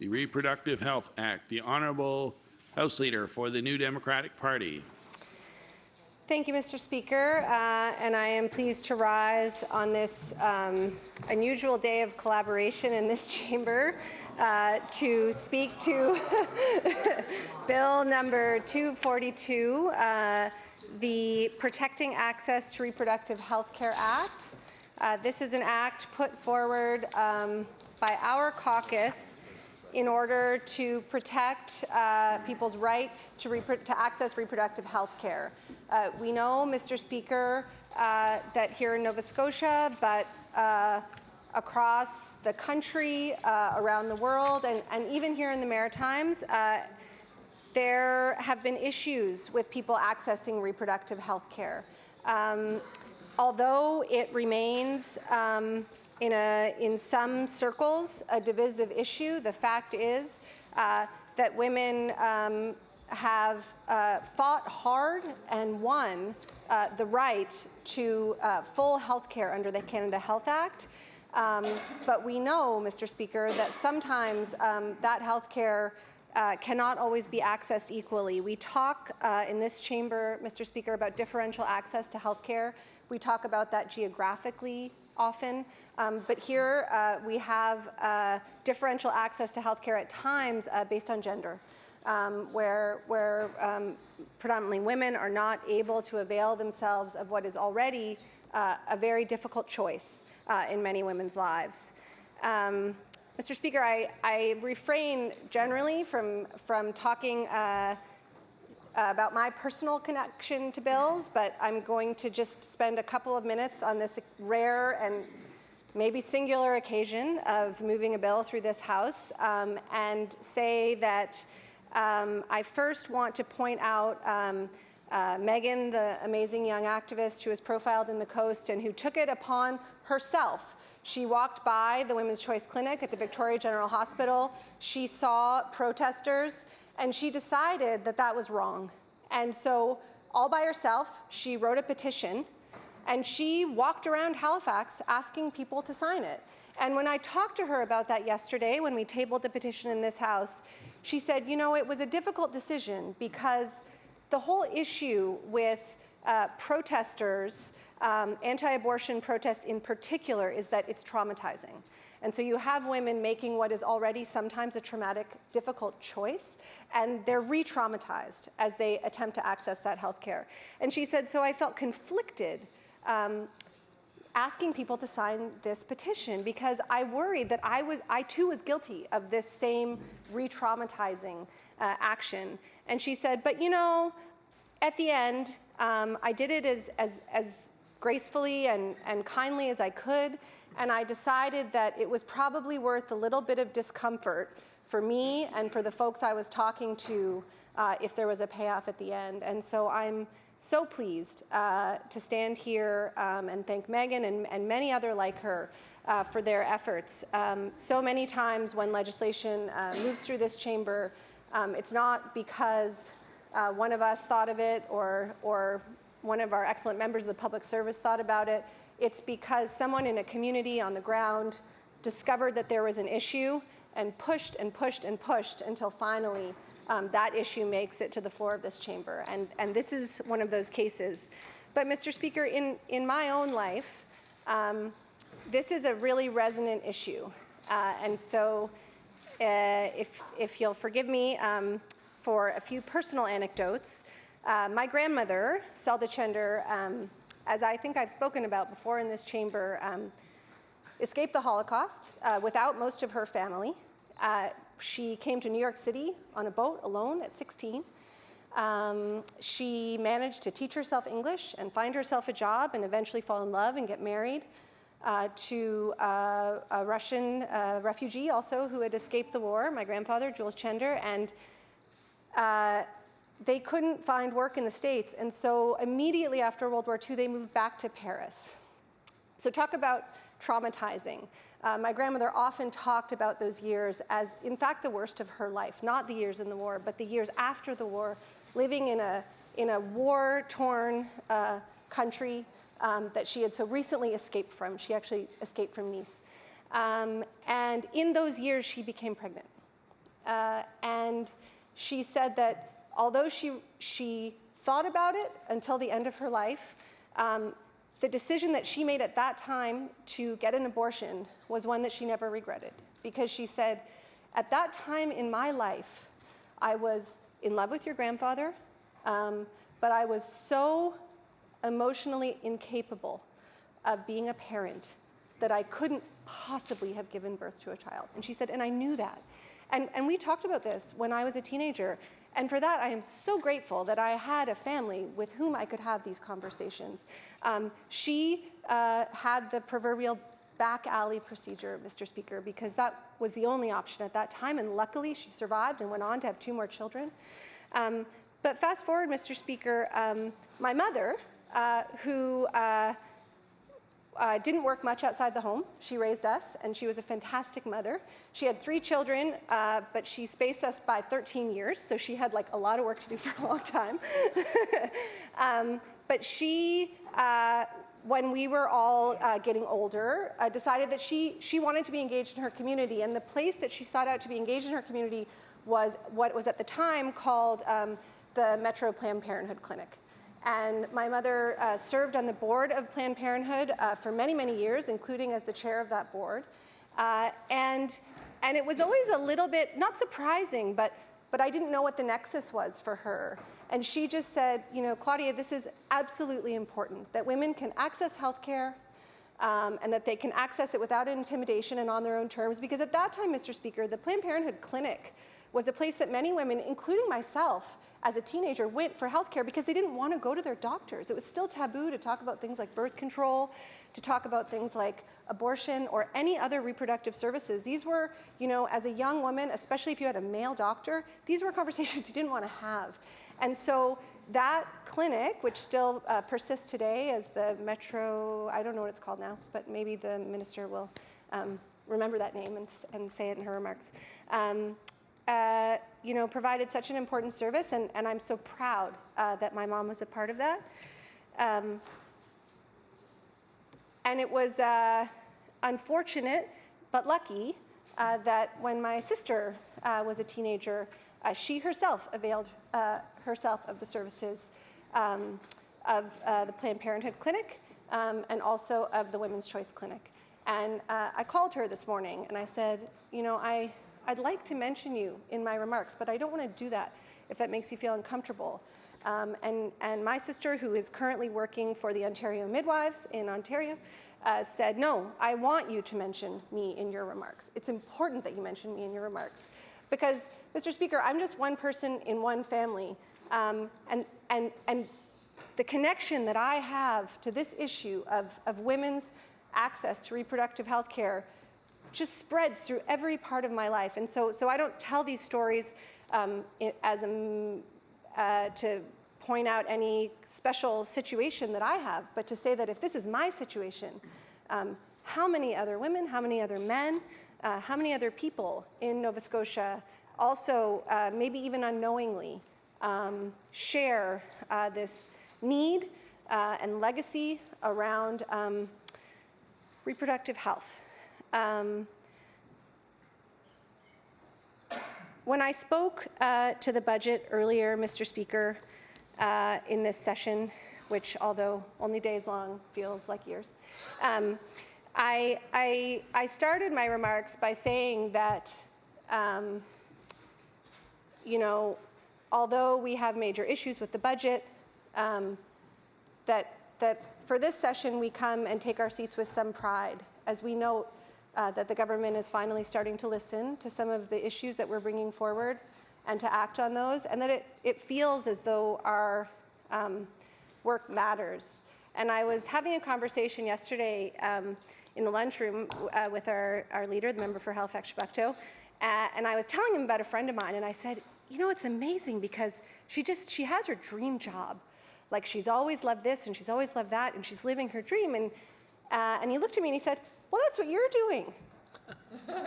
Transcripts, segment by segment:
the Reproductive Health Act. The Honourable House Leader for the New Democratic Party. Thank you, Mr. Speaker, and I am pleased to rise on this unusual day of collaboration in this chamber to speak to Bill number 242, the Protecting Access to Reproductive Health Care Act. This is an act put forward by our caucus in order to protect people's right to access reproductive health care. We know, Mr. Speaker, that here in Nova Scotia, but across the country, around the world, and even here in the Maritimes, there have been issues with people accessing reproductive health care. Although it remains in some circles a divisive issue, the fact is that women have fought hard and won the right to full health care under the Canada Health Act. But we know, Mr. Speaker, that sometimes that health care cannot always be accessed equally. We talk in this chamber, Mr. Speaker, about differential access to health care. We talk about that geographically often, but here we have differential access to health care at times based on gender, where predominantly women are not able to avail themselves of what is already a very difficult choice in many women's lives. Mr. Speaker, I refrain generally from talking about my personal connection to bills, but I'm going to just spend a couple of minutes on this rare and maybe singular occasion of moving a bill through this House and say that I first want to point out Megan, the amazing young activist who was profiled in the Coast and who took it upon herself. She walked by the Women's Choice Clinic at the Victoria General Hospital. She saw protesters, and she decided that that was wrong. And so, all by herself, she wrote a petition, and she walked around Halifax asking people to sign it. And when I talked to her about that yesterday, when we tabled the petition in this House, she said, you know, it was a difficult decision because the whole issue with protesters, anti-abortion protests in particular, is that it's traumatizing. And so you have women making what is already sometimes a traumatic, difficult choice, and they're re-traumatized as they attempt to access that health care. And she said, so I felt conflicted asking people to sign this petition because I worried that I too was guilty of this same re-traumatizing action. And she said, but you know, at the end, I did it as gracefully and kindly as I could, and I decided that it was probably worth a little bit of discomfort for me and for the folks I was talking to if there was a payoff at the end. And so I'm so pleased to stand here and thank Megan and many other like her for their efforts. So many times when legislation moves through this chamber, it's not because one of us thought of it or one of our excellent members of the public service thought about it. It's because someone in a community on the ground discovered that there was an issue and pushed and pushed and pushed until finally that issue makes it to the floor of this chamber. And this is one of those cases. But Mr. Speaker, in my own life, this is a really resonant issue. And so if you'll forgive me for a few personal anecdotes, my grandmother, Chender, as I think I've spoken about before in this chamber, escaped the Holocaust without most of her family. She came to New York City on a boat alone at 16. She managed to teach herself English and find herself a job and eventually fall in love and get married to a Russian refugee also who had escaped the war, my grandfather, Jules Chender, and they couldn't find work in the States, and so immediately after World War II, they moved back to Paris. So talk about traumatizing. My grandmother often talked about those years as, in fact, the worst of her life, not the years in the war, but the years after the war, living in a war-torn country that she had so recently escaped from. She actually escaped from Nice. And in those years, she became pregnant. And she said that although she thought about it until the end of her life, the decision that she made at that time to get an abortion was one that she never regretted. Because she said, at that time in my life, I was in love with your grandfather, but I was so emotionally incapable of being a parent that I couldn't possibly have given birth to a child. And she said, and I knew that. And we talked about this when I was a teenager. And for that, I am so grateful that I had a family with whom I could have these conversations. She had the proverbial back alley procedure, Mr. Speaker, because that was the only option at that time. And luckily, she survived and went on to have 2 more children. But fast forward, Mr. Speaker, my mother, who didn't work much outside the home. She raised us, and she was a fantastic mother. She had 3 children, but she spaced us by 13 years, so she had like a lot of work to do for a long time. But she, when we were all getting older, decided that she wanted to be engaged in her community, and the place that she sought out to be engaged in her community was what was at the time called the Metro Planned Parenthood Clinic. And my mother served on the board of Planned Parenthood for many, many years, including as the chair of that board. And it was always a little bit, not surprising, but I didn't know what the nexus was for her. And she just said, you know, Claudia, this is absolutely important, that women can access health care, and that they can access it without intimidation and on their own terms. Because at that time, Mr. Speaker, the Planned Parenthood Clinic was a place that many women, including myself, as a teenager, went for healthcare because they didn't want to go to their doctors. It was still taboo to talk about things like birth control, to talk about things like abortion or any other reproductive services. These were, you know, as a young woman, especially if you had a male doctor, these were conversations you didn't want to have. And so that clinic, which still persists today as the Metro, I don't know what it's called now, but maybe the minister will remember that name and say it in her remarks. You know, provided such an important service, and I'm so proud that my mom was a part of that. And it was unfortunate, but lucky, that when my sister was a teenager, she herself availed herself of the services of the Planned Parenthood Clinic and also of the Women's Choice Clinic. And I called her this morning and I said, you know, I'd like to mention you in my remarks, but I don't want to do that if that makes you feel uncomfortable. And my sister, who is currently working for the Ontario Midwives in Ontario, said, no, I want you to mention me in your remarks. It's important that you mention me in your remarks. Because, Mr. Speaker, I'm just one person in one family. And the connection that I have to this issue of women's access to reproductive health care just spreads through every part of my life. And so I don't tell these stories as to point out any special situation that I have, but to say that if this is my situation, how many other women, how many other men, how many other people in Nova Scotia also, maybe even unknowingly, share this need and legacy around reproductive health. When I spoke to the budget earlier, Mr. Speaker, in this session, which although only days long feels like years, I started my remarks by saying that, you know, although we have major issues with the budget, that for this session we come and take our seats with some pride as we note that the government is finally starting to listen to some of the issues that we're bringing forward and to act on those, and that it feels as though our work matters. And I was having a conversation yesterday in the lunchroom with our leader, the member for Halifax-Chebucto, and I was telling him about a friend of mine, and I said, you know, it's amazing because she has her dream job. Like, she's always loved this and she's always loved that, and she's living her dream. And he looked at me and he said, well, that's what you're doing. And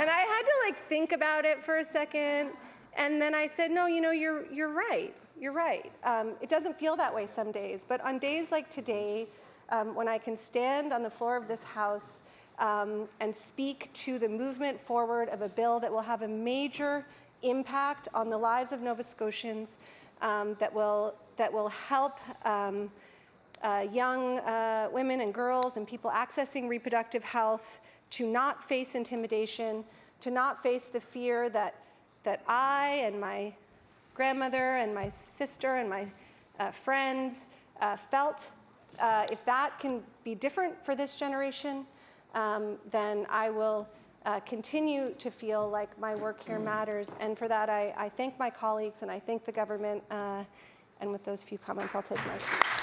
I had to like think about it for a second. And then I said, no, you know, you're right. You're right. It doesn't feel that way some days. But on days like today, when I can stand on the floor of this House and speak to the movement forward of a bill that will have a major impact on the lives of Nova Scotians, that will help young women and girls and people accessing reproductive health to not face intimidation, to not face the fear that I and my grandmother and my sister and my friends felt. If that can be different for this generation, then I will continue to feel like my work here matters. And for that, I thank my colleagues and I thank the government. And with those few comments, I'll take my seat.